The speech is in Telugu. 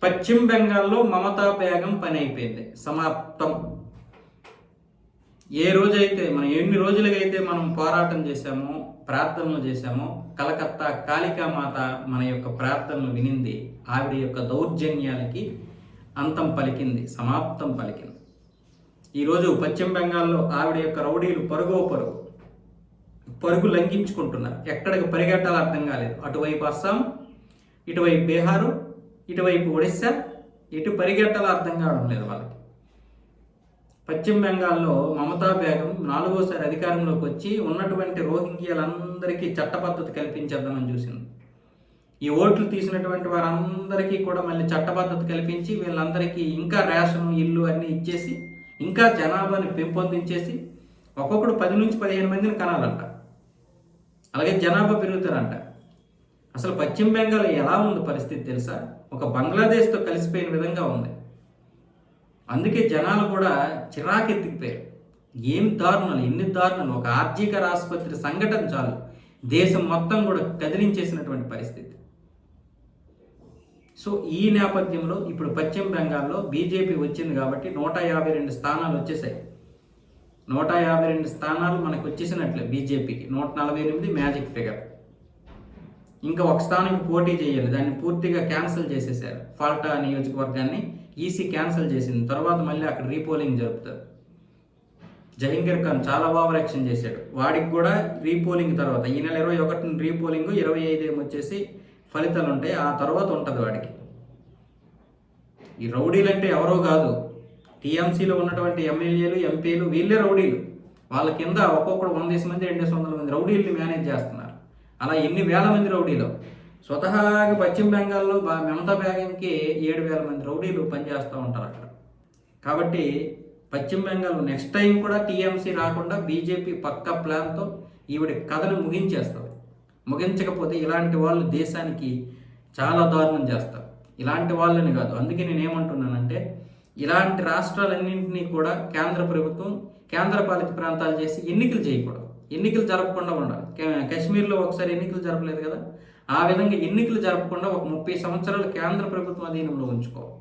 పశ్చిమ బెంగాల్లో మమతా బేగం పని అయిపోయింది, సమాప్తం. ఏ రోజైతే మనం ఎన్ని రోజులకైతే మనం పోరాటం చేశామో, ప్రార్థనలు చేశామో, కలకత్తా కాళికామాత మన యొక్క ప్రార్థనలు వినింది. ఆవిడ యొక్క దౌర్జన్యాలకి అంతం పలికింది, సమాప్తం పలికింది. ఈరోజు పశ్చిమ బెంగాల్లో ఆవిడ యొక్క రౌడీలు పరుగు లంఘించుకుంటున్నారు. ఎక్కడికి పరిగెట్టాలో అర్థం కాలేదు. అటువైపు అస్సాం, ఇటువైపు బీహారు, ఇటువైపు ఒడిస్సా, ఇటు పరిగెట్టాలో అర్థం కావడం లేదు వాళ్ళకి. పశ్చిమ బెంగాల్లో మమతా బేగం 4వసారి అధికారంలోకి వచ్చి ఉన్నటువంటి రోహింగ్యాలందరికీ చట్టపద్ధతి కల్పించేద్దామని చూసింది. ఈ ఓట్లు తీసినటువంటి వారందరికీ కూడా మళ్ళీ చట్టపద్ధతి కల్పించి వీళ్ళందరికీ ఇంకా రేషన్, ఇల్లు అన్నీ ఇచ్చేసి ఇంకా జనాభాని పెంపొందించేసి ఒక్కొక్కడు 10 నుంచి 15 మందిని కనాలంట. అలాగే జనాభా పెరుగుతారంట. అసలు పశ్చిమ బెంగాల్ ఎలా ఉంది పరిస్థితి తెలుసా? ఒక బంగ్లాదేశ్తో కలిసిపోయిన విధంగా ఉంది. అందుకే జనాలు కూడా చిరాకెత్తికిపోయారు. ఏం దారుణాలు, ఎన్ని దారుణాలు! ఒక ఆర్జీకర్ ఆసుపత్రి సంఘటన చాలు దేశం మొత్తం కూడా కదిలించేసినటువంటి పరిస్థితి. సో ఈ నేపథ్యంలో ఇప్పుడు పశ్చిమ బెంగాల్లో బీజేపీ వచ్చింది కాబట్టి 152 స్థానాలు వచ్చేసాయి. 152 స్థానాలు మనకు వచ్చేసినట్లే బీజేపీకి. 148 మ్యాజిక్ ఫిగర్. ఇంకా ఒక స్థానానికి పోటీ చేయాలి, దాన్ని పూర్తిగా క్యాన్సిల్ చేసేసారు. ఫాల్టా నియోజకవర్గాన్ని ఈసీ క్యాన్సిల్ చేసింది. తర్వాత మళ్ళీ అక్కడ రీపోలింగ్ జరుపుతారు. జహంగీర్ ఖాన్ చాలా ఓవర్ యాక్షన్ చేశాడు. వాడికి కూడా రీపోలింగ్ తర్వాత ఈ నెల 21 రీపోలింగ్, 25 ఏమొచ్చేసి ఫలితాలు ఉంటాయి. ఆ తర్వాత ఉంటుంది వాడికి. ఈ రౌడీలు అంటే ఎవరో కాదు, టీఎంసీలో ఉన్నటువంటి ఎమ్మెల్యేలు, ఎంపీలు, వీళ్ళే రౌడీలు. వాళ్ళ కింద ఒక్కొక్కడు 100 మంది, 200 మంది రౌడీల్ని మేనేజ్ చేస్తున్నారు. అలా ఎన్ని వేల మంది రౌడీలు. స్వతహాగా పశ్చిమ బెంగాల్లో మమతా బేగంకి 7,000 మంది రౌడీలు పనిచేస్తూ ఉంటారు అక్కడ. కాబట్టి పశ్చిమ బెంగాల్ నెక్స్ట్ టైం కూడా టీఎంసీ రాకుండా బీజేపీ పక్కా ప్లాన్తో ఈవిడ కథను ముగించేస్తుంది. ముగించకపోతే ఇలాంటి వాళ్ళు దేశానికి చాలా దారుణం చేస్తారు. ఇలాంటి వాళ్ళని కాదు. అందుకే నేను ఏమంటున్నానంటే, ఇలాంటి రాష్ట్రాలన్నింటినీ కూడా కేంద్ర ప్రభుత్వం కేంద్రపాలిత ప్రాంతాలు చేసి ఎన్నికలు చేయకూడదు. ఎన్నికలు జరపకుండా ఉండాలి. కశ్మీర్లో ఒకసారి ఎన్నికలు జరపలేదు కదా, ఆ విధంగా ఎన్నికలు జరపకుండా ఒక 30 సంవత్సరాలు కేంద్ర ప్రభుత్వం అధీనంలో ఉంచుకోవాలి.